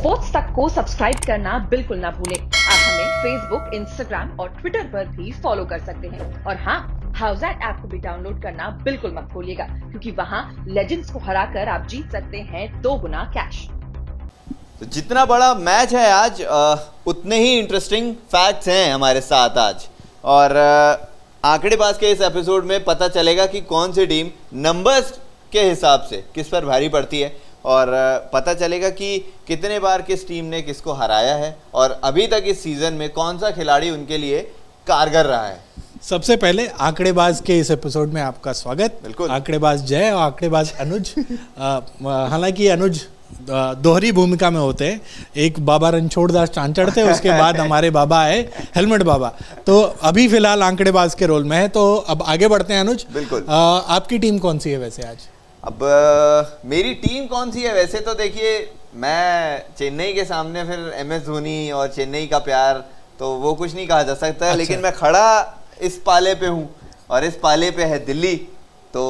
Sports तक को subscribe करना बिल्कुल ना भूलें। आप हमें फेसबुक, इंस्टाग्राम और ट्विटर पर भी फॉलो कर सकते हैं। और हाँ, हाउसएट ऐप को भी डाउनलोड करना बिल्कुल मत भूलिएगा, क्योंकि वहाँ लेजेंड्स को हराकर आप जीत सकते हैं 2 गुना कैश। तो जितना बड़ा मैच है आज, उतने ही इंटरेस्टिंग फैक्ट्स हैं हमारे साथ आज। और आंकड़ेबाज के इस एपिसोड में पता चलेगा कि कौन सी टीम नंबर्स के हिसाब से किस पर भारी पड़ती है, और पता चलेगा कि कितने बार किस टीम ने किसको हराया है, और अभी तक इस सीजन में कौन सा खिलाड़ी उनके लिए कारगर रहा है। सबसे पहले आंकड़ेबाज के इस एपिसोड में आपका स्वागत। बिल्कुल। आंकड़ेबाज जय और आंकड़ेबाज अनुज। हालांकि अनुज दोहरी भूमिका में होते हैं, एक बाबा रणछोड़ दास चांचड़ थे, उसके बाद हमारे बाबा आए हेलमेट बाबा, तो अभी फिलहाल आंकड़ेबाज के रोल में है। तो अब आगे बढ़ते हैं अनुज। बिल्कुल। आपकी टीम कौन सी है वैसे आज? अब मेरी टीम कौन सी है वैसे, तो देखिए, मैं चेन्नई के सामने फिर MS धोनी और चेन्नई का प्यार, तो वो कुछ नहीं कहा जा सकता। अच्छा। लेकिन मैं खड़ा इस पाले पे हूँ, और इस पाले पे है दिल्ली। तो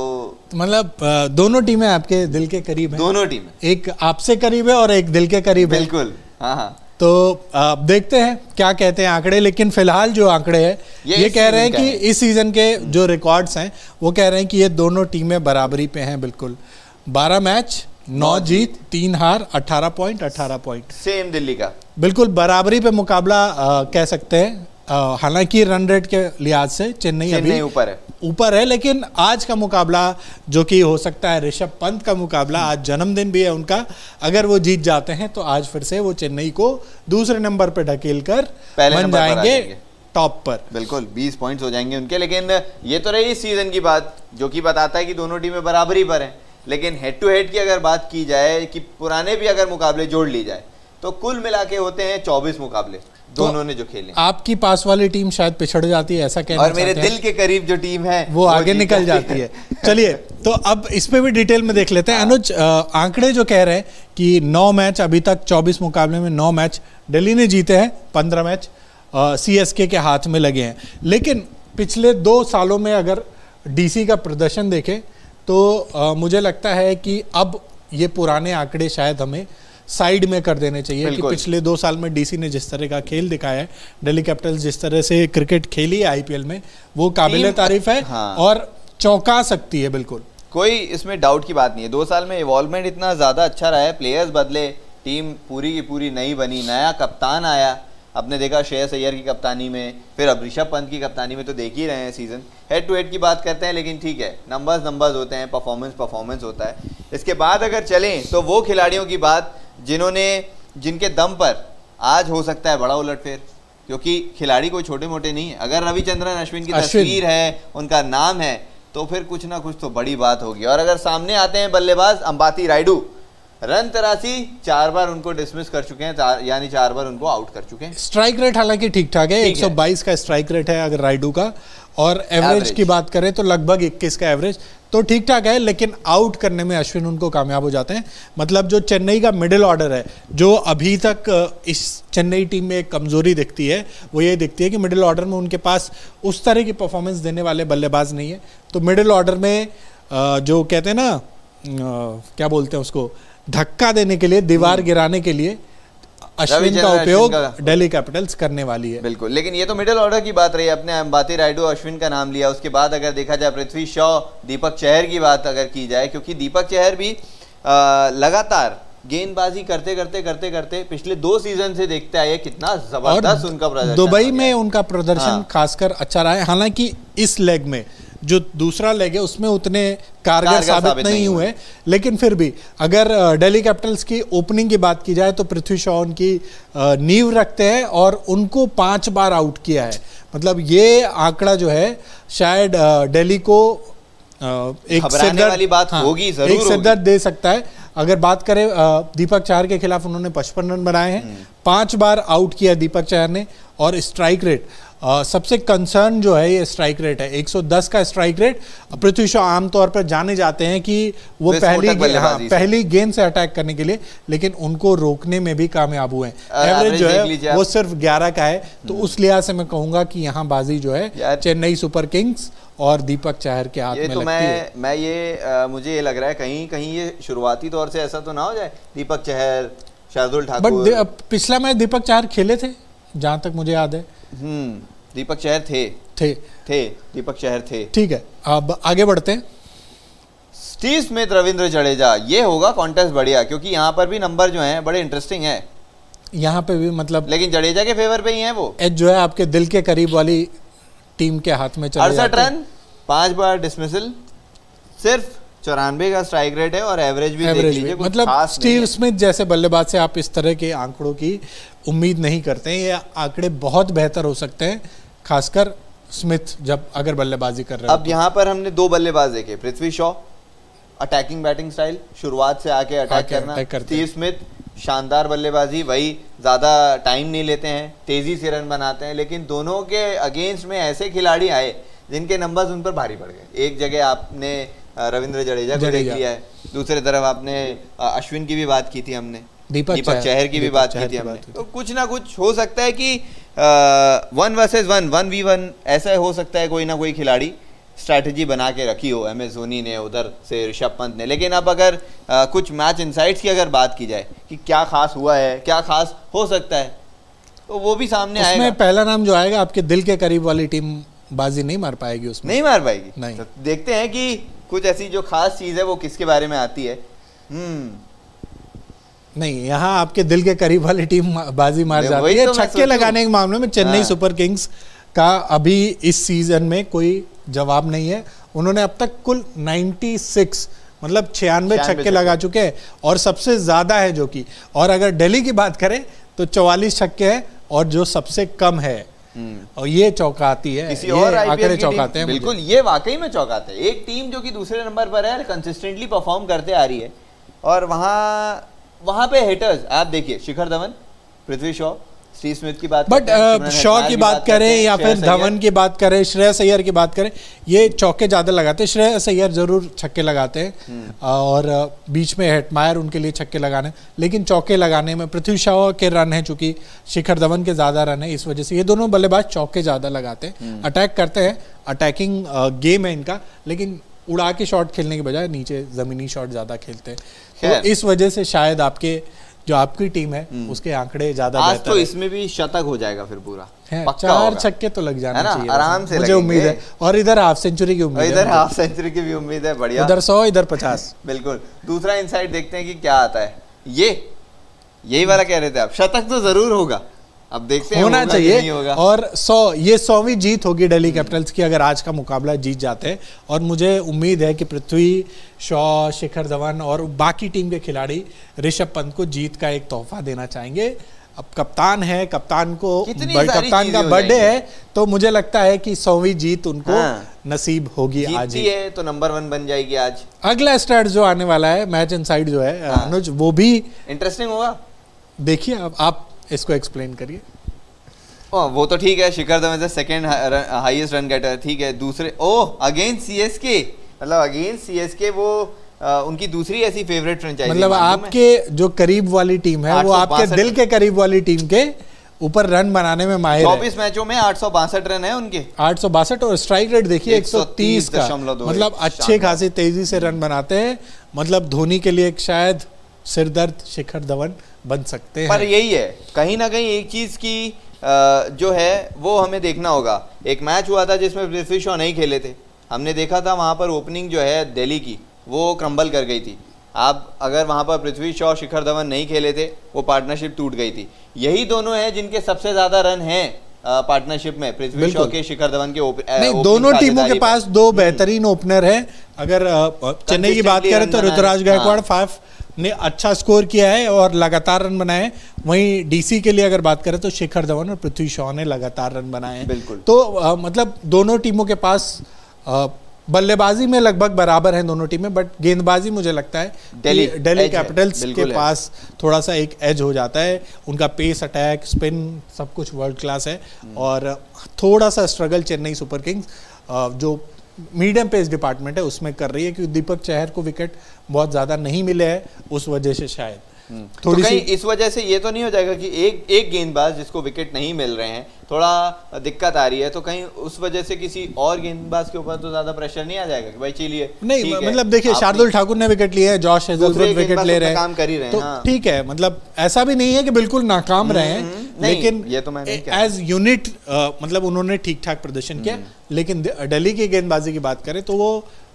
मतलब दोनों टीमें आपके दिल के करीब हैं? दोनों टीमें, एक आपसे करीब है और एक दिल के करीब है। बिल्कुल। हाँ हाँ। तो देखते हैं क्या कहते हैं आंकड़े, लेकिन फिलहाल जो आंकड़े हैं ये कह रहे हैं कि इस सीजन के जो रिकॉर्ड्स हैं वो कह रहे हैं कि ये दोनों टीमें बराबरी पे हैं। बिल्कुल 12 मैच, 9 जीत, 3 हार, 18 पॉइंट। सेम दिल्ली का। बिल्कुल बराबरी पे मुकाबला कह सकते हैं। हालांकि रन रेट के लिहाज से चेन्नई अभी ऊपर है, लेकिन आज का मुकाबला जो कि हो सकता है ऋषभ पंत का मुकाबला, आज जन्मदिन भी है उनका, अगर वो जीत जाते हैं तो आज फिर से वो चेन्नई को दूसरे नंबर पर ढकेल कर बन जाएंगे टॉप पर। बिल्कुल 20 पॉइंट्स हो जाएंगे उनके। लेकिन ये तो रही इस सीजन की बात, जो कि बताता है कि दोनों टीमें बराबरी पर हैं। लेकिन हेड टू हेड की अगर बात की जाए, कि पुराने भी अगर मुकाबले जोड़ ली जाए, तो कुल मिला के होते हैं 24 मुकाबले दोनों ने जो खेले। आपकी पास वाली टीम शायद पिछड़ जाती है, ऐसा कहना और मेरे दिल के करीब जो टीम है वो आगे निकल जाती है। चलिए, तो अब इस पे भी डिटेल में देख लेते हैं। अनुज, आंकड़े जो कह रहे हैं कि 9 मैच अभी तक 24 मुकाबले में 9 मैच दिल्ली ने जीते हैं, 15 मैच CSK के हाथ में लगे हैं। लेकिन पिछले 2 सालों में अगर DC का प्रदर्शन देखें तो मुझे लगता है कि अब ये पुराने आंकड़े शायद हमें साइड में कर देने चाहिए कि पिछले 2 साल में DC ने जिस तरह का खेल दिखाया है, दिल्ली कैपिटल्स जिस तरह से क्रिकेट खेली है IPL में, वो काबिल तारीफ है। हाँ। और चौंका सकती है। बिल्कुल कोई इसमें डाउट की बात नहीं है। 2 साल में इवॉल्वमेंट इतना ज़्यादा अच्छा रहा है, प्लेयर्स बदले, टीम पूरी की पूरी नई बनी, नया कप्तान आया। आपने देखा श्रेयस अय्यर की कप्तानी में, फिर अब ऋषभ पंत की कप्तानी में, तो देख ही रहे हैं सीजन। हेड टू हेड की बात करते हैं, लेकिन ठीक है, नंबर्स होते हैं, परफॉर्मेंस होता है। इसके बाद अगर चलें तो वो खिलाड़ियों की बात जिनके दम पर आज हो सकता है बड़ा उलटफेर, क्योंकि खिलाड़ी कोई छोटे मोटे नहीं है। अगर रविचंद्रन अश्विन की तस्वीर है, उनका नाम है, तो फिर कुछ ना कुछ तो बड़ी बात होगी। और अगर सामने आते हैं बल्लेबाज अंबाती रायडू, रन 83, 4 बार उनको डिसमिस कर चुके हैं, यानी 4 बार उनको आउट कर चुके हैं। स्ट्राइक रेट हालांकि ठीक ठाक है, 122 का स्ट्राइक रेट है अगर रायडू का, और एवरेज की बात करें तो लगभग 21 का एवरेज, तो ठीक ठाक है। लेकिन आउट करने में अश्विन उनको कामयाब हो जाते हैं। मतलब जो चेन्नई का मिडिल ऑर्डर है, जो अभी तक इस चेन्नई टीम में एक कमजोरी दिखती है, वो ये दिखती है कि मिडिल ऑर्डर में उनके पास उस तरह की परफॉर्मेंस देने वाले बल्लेबाज नहीं है। तो मिडिल ऑर्डर में जो कहते हैं ना, क्या बोलते हैं उसको, धक्का देने के लिए, दीवार गिराने के लिए अश्विन का उपयोग दिल्ली कैपिटल्स करने वाली है। बिल्कुल। लेकिन ये तो मिडिल ऑर्डर की बात रही, अपने अंबाती रायडू, अश्विन का नाम लिया, उसके बाद अगर देखा जाए पृथ्वी शॉ, दीपक चहर की बात अगर की जाए, क्योंकि दीपक चहर भी लगातार गेंदबाजी करते पिछले 2 सीजन से देखते आए कितना जबरदस्त उनका प्रदर्शन। दुबई में उनका प्रदर्शन खासकर अच्छा रहा है। हालांकि इस लेग में जो दूसरा लेग है उसमें उतने कारगर साबित नहीं हुए, लेकिन फिर भी अगर दिल्ली कैपिटल्स की ओपनिंग की बात की जाए तो पृथ्वी शॉ उनकी नींव रखते हैं, और उनको 5 बार आउट किया है। मतलब ये आंकड़ा जो है शायद दिल्ली को एक सिरदर्द वाली बात होगी, जरूर एक सिरदर्द दे सकता है। अगर बात करें दीपक चहर के खिलाफ उन्होंने 55 रन बनाए हैं, 5 बार आउट किया दीपक चहर ने, और स्ट्राइक रेट सबसे कंसर्न जो है ये स्ट्राइक रेट है, 110 का स्ट्राइक रेट। पृथ्वी शॉ आमतौर पर जाने जाते हैं कि वो पहली गेंद से अटैक करने के लिए, लेकिन उनको रोकने में भी कामयाब हुए हैं। एवरेज जो है वो सिर्फ 11 का है। तो उस लिहाज से मैं कहूंगा कि यहाँ बाजी जो है चेन्नई सुपर किंग्स और दीपक चहर के हाथ में लगती है। मुझे ये लग रहा है कहीं कहीं ये शुरुआती तौर से ऐसा तो ना हो जाए, दीपक चहर, शार्दुल ठाकुर। बट पिछला मैच दीपक चहर खेले थे जहां तक मुझे याद है। दीपक चहर थे दीपक चहर थे। ठीक है, अब आगे बढ़ते हैं। स्टीव स्मिथ, रविंद्र जडेजा, ये होगा कॉन्टेस्ट बढ़िया, क्योंकि यहाँ पर भी नंबर जो हैं बड़े इंटरेस्टिंग है। यहाँ पे भी मतलब लेकिन जडेजा के फेवर पे ही है वो। एज जो है आपके दिल के करीब वाली टीम के हाथ में चले 68 रन, 5 बार डिसमिसल, सिर्फ 94 का स्ट्राइक रेट है और एवरेज भी देख लीजिए, मतलब स्टीव स्मिथ जैसे बल्लेबाज से आप इस तरह के आंकड़ों की उम्मीद नहीं करते हैं। ये आंकड़े बहुत बेहतर हो सकते हैं, खासकर स्मिथ जब अगर बल्लेबाजी कर रहे हैं। अब यहाँ पर हमने 2 बल्लेबाज देखे, Prithvi Shaw attacking batting style, शुरुआत से आके अटैक करना, स्टीव स्मिथ शानदार बल्लेबाजी, वही ज़्यादा टाइम नहीं लेते हैं, तेज़ी से रन बनाते हैं, लेकिन दोनों के अगेंस्ट में ऐसे खिलाड़ी आए जिनके नंबर्स उन पर भारी पड़ गए। एक जगह आपने रविंद्र जडेजा को देख लिया है, दूसरी तरफ आपने अश्विन की भी बात की थी हमने, दीपक चहर की भी बात की थी हमने। तो कुछ ना कुछ हो सकता है कि 1 वर्सेस 1, 1v1 ऐसा हो सकता है, कोई ना कोई खिलाड़ी स्ट्रैटेजी बना के रखी हो, MS धोनी ने, उधर से ऋषभ पंत ने। लेकिन अब अगर कुछ मैच इनसाइट्स की अगर बात की जाए कि क्या खास हुआ है, क्या खास हो सकता है, तो वो भी सामने आएगा। उसमें पहला नाम जो आएगा, आपके दिल के करीब वाली टीम बाजी नहीं मार पाएगी उसमें, नहीं मार पाएगी। नहीं। तो देखते हैं कि कुछ ऐसी जो खास चीज है वो किसके बारे में आती है। नहीं, यहाँ आपके दिल के करीब वाली टीम बाजी मार जाती है। छक्के लगाने के मामले में चेन्नई सुपर किंग्स का अभी इस सीजन में कोई जवाब नहीं है। उन्होंने अब तक कुल 96 मतलब 96 छक्के लगा चुके हैं और सबसे ज्यादा है जो कि, और अगर दिल्ली की बात करें तो 44 छक्के हैं और जो सबसे कम है। और ये चौंकाती है, किसी और आंकड़े चौंकाते हैं। बिल्कुल, ये वाकई में चौंकाते हैं। एक टीम जो कि दूसरे नंबर पर है, कंसिस्टेंटली परफॉर्म करते आ रही है, और वहां पे हिटर्स आप देखिए, शिखर धवन, पृथ्वी शॉ, स्टीव स्मिथ की बात, बट शॉ की बात करें या फिर धवन की बात करें, श्रेयस अय्यर की बात करें, ये चौके ज्यादा लगाते हैं। श्रेयस अय्यर जरूर छक्के लगाते हैं और बीच में हेटमायर उनके लिए छक्के लगाने, लेकिन चौके लगाने में पृथ्वी शॉ के रन है, चूंकि शिखर धवन के ज्यादा रन है, इस वजह से ये दोनों बल्लेबाज चौके ज्यादा लगाते हैं, अटैक करते हैं, अटैकिंग गेम है इनका, लेकिन उड़ा के शॉट खेलने के बजाय नीचे जमीनी शॉट ज्यादा खेलते हैं। तो इस वजह से शायद आपके जो आपकी टीम है उसके आंकड़े ज्यादा आज तो इसमें भी शतक हो जाएगा फिर पूरा, 4 छक्के तो लग जाना चाहिए आराम से, मुझे उम्मीद है। और इधर हाफ सेंचुरी की उम्मीद है, इधर हाफ सेंचुरी की भी उम्मीद है। बढ़िया, उधर 100 इधर 50। बिल्कुल। दूसरा इनसाइड देखते हैं कि क्या आता है। यही वाला कह रहे थे आप, शतक तो जरूर होगा, अब देखते हैं होना चाहिए। और 100वीं जीत होगी दिल्ली कैपिटल्स की अगर आज का मुकाबला जीत जाते हैं, और मुझे उम्मीद है कि पृथ्वी शॉ, शिखर धवन और बाकी टीम के खिलाड़ी ऋषभ पंत को जीत का एक तोहफा देना चाहेंगे। अब कप्तान है, कप्तान का बर्थडे है, तो मुझे लगता है कि 100वीं जीत उनको नसीब होगी आज ही। है तो नंबर 1 बन जाएगी आज। अगला स्टार्ट जो आने वाला है, मैच इनसाइड जो है अनुज, वो भी इंटरेस्टिंग होगा। देखिए, अब आप इसको एक्सप्लेन करिए। वो तो ठीक है, Shikhar Dhawan second highest run getter, ठीक है। दूसरे अगेंस्ट सीएसके, मतलब अगेंस्ट सीएसके वो उनकी दूसरी ऐसी फेवरेट फ्रेंचाइजी, मतलब आपके जो करीब वाली टीम है वो आपके दिल के करीब वाली टीम के ऊपर रन बनाने में माहिर है। 24 मैचों में 862 रन है उनके, 862, और स्ट्राइक रेट देखिए 130 का, मतलब अच्छे खासी तेजी से रन बनाते हैं। मतलब धोनी के लिए शायद सिरदर्द शिखर धवन बन सकते हैं। पर यही है, कहीं ना कहीं एक चीज की जो है वो हमें देखना होगा। एक मैच हुआ था जिसमें पृथ्वी शॉ नहीं खेले थे, हमने देखा था वहां पर ओपनिंग जो है दिल्ली की वो क्रम्बल कर गई थी। आप अगर वहां पर पृथ्वी शॉ, शिखर धवन नहीं खेले थे, वो पार्टनरशिप टूट गई थी। यही दोनों हैं जिनके सबसे ज्यादा रन हैं पार्टनरशिप में, पृथ्वी शॉ के, शिखर धवन के। दोनों टीमों के पास 2 बेहतरीन ओपनर हैं। अगर चेन्नई की बात करें तो ऋतुराज गायकवाड़ 5 ने अच्छा स्कोर किया है और लगातार रन बनाए। वहीं डीसी के लिए अगर बात करें तो शिखर धवन और पृथ्वी शॉ ने लगातार रन बनाए हैं। बिल्कुल। तो मतलब दोनों टीमों के पास बल्लेबाजी में लगभग बराबर हैं दोनों टीमें, बट गेंदबाजी मुझे लगता है दिल्ली कैपिटल्स के पास थोड़ा सा एक एज हो जाता है। उनका पेस, अटैक, स्पिन सब कुछ वर्ल्ड क्लास है, और थोड़ा सा स्ट्रगल चेन्नई सुपर किंग्स जो मीडियम पेस डिपार्टमेंट है उसमें कर रही है, क्योंकि दीपक चहर को विकेट बहुत ज़्यादा नहीं मिले हैं, उस वजह से शायद थोड़ी तो सी इस वजह से ये तो नहीं हो जाएगा कि एक गेंदबाज जिसको विकेट नहीं मिल रहे हैं, थोड़ा दिक्कत आ रही है, तो कहीं उस वजह से किसी और गेंदबाज के ऊपर तो ज्यादा प्रेशर नहीं आ जाएगा कि भाई चलिए नहीं, मतलब देखिए शार्दुल ठाकुर ने विकेट लिए हैं, जॉश हेजलवुड विकेट ले रहे हैं, काम कर ही रहे हैं, तो ठीक है, मतलब ऐसा भी नहीं है कि बिल्कुल नाकाम रहे हैं, लेकिन ये तो मैं एज यूनिट मतलब उन्होंने ठीक ठाक प्रदर्शन किया। लेकिन दिल्ली की गेंदबाजी की बात करें तो वो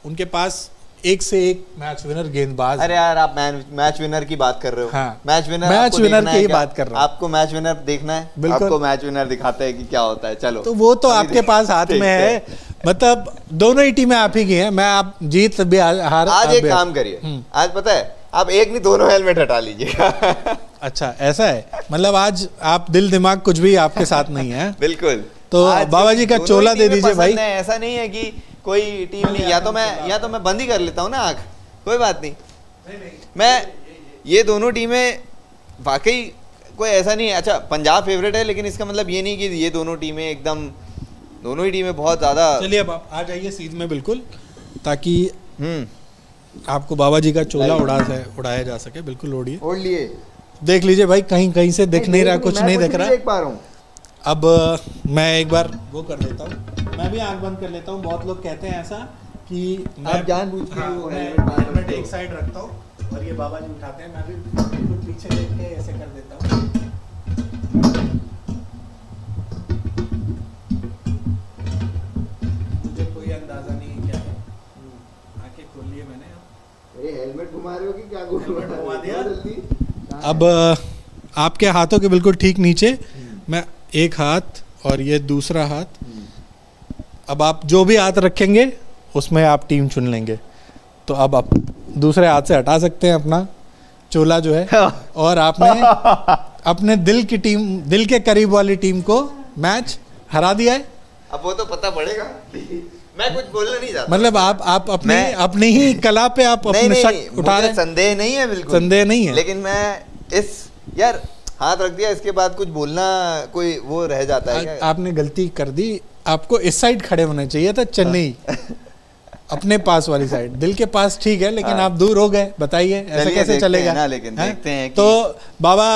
उनके पास एक से एक मैच विनर गेंदबाज। अरे यार आप मैच विनर की बात कर रहे हो। हाँ, मैच विनर की ही बात कर रहा हूँ। आपको मैच विनर देखना है, आपको मैच विनर दिखाते हैं कि क्या होता है। चलो तो वो तो आपके पास हाथ में है, मतलब दोनों ही टीमें आप ही की हैं। मैं आप जीत भी हार। आज एक काम करिए, आज पता है आप एक नहीं दोनों हेलमेट हटा लीजिएगा। अच्छा ऐसा है, मतलब आज आप दिल दिमाग कुछ भी आपके साथ नहीं है। बिल्कुल। तो बाबा जी का चोला दे दीजिए भाई। ऐसा नहीं है कि कोई टीम नहीं, या तो मैं बंद ही कर लेता हूँ ना आँख, कोई बात नहीं। मैं ये दोनों टीमें वाकई कोई ऐसा नहीं है। अच्छा पंजाब फेवरेट है, लेकिन इसका मतलब ये नहीं कि ये दोनों टीमें एकदम, दोनों ही टीमें बहुत ज्यादा। चलिए अब आप आ जाइए सीध में बिल्कुल, ताकि आपको बाबा जी का चोला उड़ाया जा सके। बिल्कुल ओढ़िए, ओढ़ लिए। देख लीजिए भाई, कहीं से दिख नहीं रहा, कुछ नहीं दिख रहा। देख पा रहा हूँ। अब मैं एक बार वो कर देता हूँ, मैं भी आंख बंद कर लेता हूँ। बहुत लोग कहते हैं ऐसा कि मैं जानबूझ के हेलमेट एक साइड रखता हूँ और ये बाबा जी उठाते हैं, मैं भी बिल्कुल पीछे देख के ऐसे कर देता हूँ। मुझे कोई अंदाजा नहीं है क्या है। आंखें खोल लिए मैंने। हेलमेट घुमा रहे हो कि क्या घुमा दिया? अब आपके हाथों के बिल्कुल ठीक नीचे मैं एक हाथ और ये दूसरा हाथ, अब आप जो भी हाथ रखेंगे उसमें आप टीम चुन लेंगे। तो अब आप दूसरे हाथ से हटा सकते हैं अपना चोला जो है, और आपने अपने दिल की टीम, दिल के करीब वाली टीम को मैच हरा दिया है। अब वो तो पता पड़ेगा, मैं कुछ बोलना नहीं चाहता। मतलब आप अपनी ही कला पे आप अपने शक उठा रहे हैं। संदेह नहीं है, बिल्कुल संदेह नहीं है, लेकिन मैं यार हाथ रख दिया, इसके बाद कुछ बोलना कोई वो रह जाता है क्या? आपने गलती कर दी, आपको इस साइड खड़े होना चाहिए था, चेन्नई अपने पास वाली साइड। दिल के पास ठीक है, लेकिन आप दूर हो गए, बताइए ऐसा कैसे चलेगा ना? लेकिन देखते हैं तो बाबा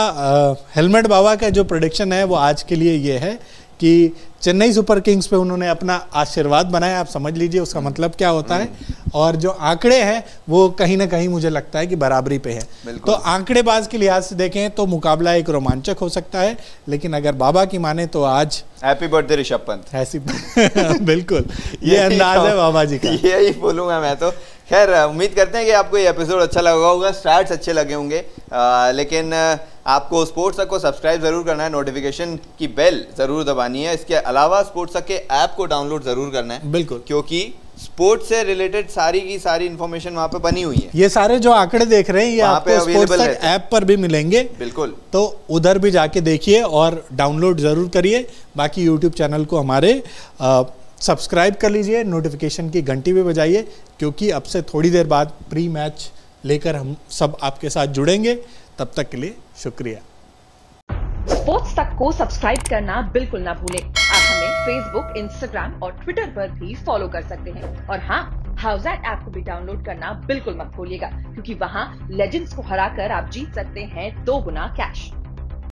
हेलमेट बाबा का जो प्रेडिक्शन है वो आज के लिए ये है कि चेन्नई सुपर किंग्स पे उन्होंने अपना आशीर्वाद बनाया। आप समझ लीजिए उसका मतलब क्या होता है। और जो आंकड़े हैं वो कहीं ना कहीं मुझे लगता है कि बराबरी पे है। तो आंकड़ेबाज के लिहाज से देखें तो मुकाबला एक रोमांचक हो सकता है, लेकिन अगर बाबा की माने तो आज हैप्पी बर्थडे ऋषभ पंत। ऐसी बिल्कुल ये अंदाज है बाबा जी का, यही बोलूंगा मैं तो। खैर उम्मीद करते हैं कि आपको ये एपिसोड अच्छा लगा होगा, स्टार्ट्स अच्छे लगे होंगे, लेकिन आपको स्पोर्ट्स तक को सब्सक्राइब जरूर करना है, नोटिफिकेशन की बेल जरूर दबानी है। इसके अलावा स्पोर्ट्स तक के ऐप को डाउनलोड जरूर करना है, बिल्कुल, क्योंकि स्पोर्ट्स से रिलेटेड सारी की सारी इन्फॉर्मेशन वहाँ पे बनी हुई है। ये सारे जो आंकड़े देख रहे हैं ये आपको स्पोर्ट्स तक ऐप पर भी मिलेंगे। बिल्कुल, तो उधर भी जाके देखिए और डाउनलोड जरूर करिए। बाकी यूट्यूब चैनल को हमारे सब्सक्राइब कर लीजिए, नोटिफिकेशन की घंटी भी बजाइए, क्योंकि अब से थोड़ी देर बाद प्री मैच लेकर हम सब आपके साथ जुड़ेंगे। तब तक के लिए शुक्रिया। स्पोर्ट्स तक को सब्सक्राइब करना बिल्कुल ना भूलें। आप हमें फेसबुक, इंस्टाग्राम और ट्विटर पर भी फॉलो कर सकते हैं। और हाँ, हाउसएट ऐप को भी डाउनलोड करना बिल्कुल मत भूलिएगा, क्योंकि वहाँ लेजेंड्स को हराकर आप जीत सकते हैं 2 गुना कैश।